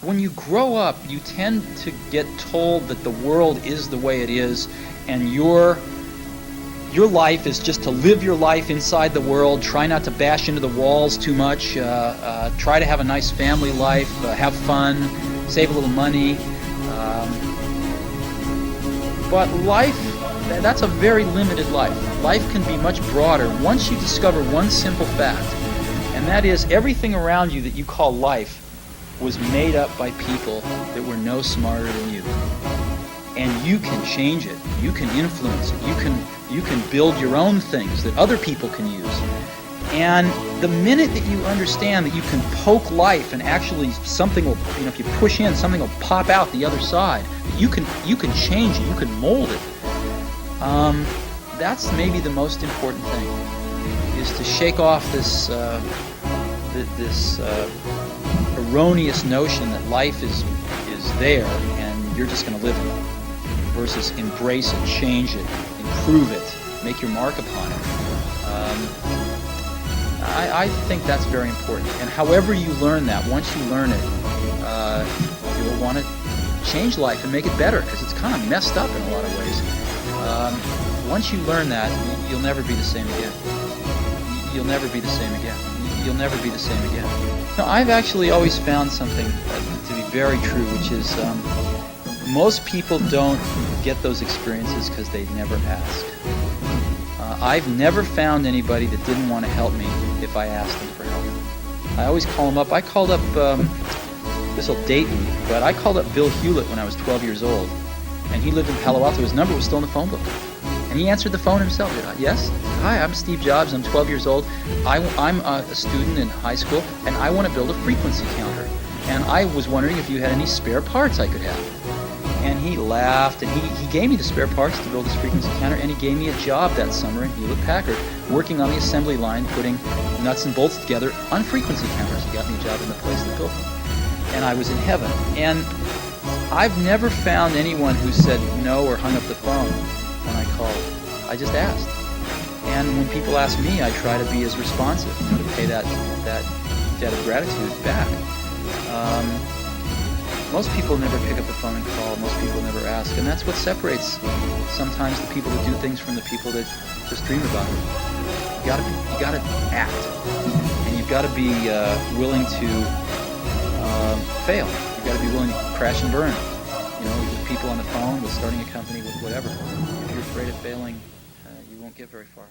when you grow up, you tend to get told that the world is the way it is, and your life is just to live your life inside the world, try not to bash into the walls too much, try to have a nice family life, have fun, save a little money. But life, that's a very limited life. Life can be much broader once you discover one simple fact, and that is everything around you that you call life was made up by people that were no smarter than you. And you can change it. You can influence it. You can build your own things that other people can use. And the minute that you understand that you can poke life and actually something will, if you push in, something will pop out the other side. You can change it. You can mold it. That's maybe the most important thing, is to shake off this erroneous notion that life is there and you're just going to live in it, versus embrace it, change it, improve it, make your mark upon it. I think that's very important. And however you learn that, once you learn it, you'll want to change life and make it better, because it's kind of messed up in a lot of ways. Once you learn that, you'll never be the same again. You'll never be the same again. You'll never be the same again. Now, I've actually always found something to be very true, which is most people don't get those experiences because they never ask. I've never found anybody that didn't want to help me if I asked them for help. I always call them up. I called up, this will date me, but I called up Bill Hewlett when I was 12 years old, and he lived in Palo Alto. His number was still in the phone book. And he answered the phone himself. Yes? Hi, I'm Steve Jobs. I'm 12 years old. I'm a student in high school, and I want to build a frequency counter. And I was wondering if you had any spare parts I could have. And he laughed, and he gave me the spare parts to build this frequency counter, and he gave me a job that summer in Hewlett-Packard, working on the assembly line, putting nuts and bolts together on frequency counters. He got me a job in the place that built them. And I was in heaven. And I've never found anyone who said no or hung up the phone when I called. I just asked. And when people ask me, I try to be as responsive, to pay that debt of gratitude back. Most people never pick up the phone and call. Most people never ask. And that's what separates sometimes the people that do things from the people that just dream about it. You gotta act. And you've got to be willing to fail. You've got to be willing to crash and burn. With people on the phone, with starting a company, with whatever. If you're afraid of failing, you won't get very far.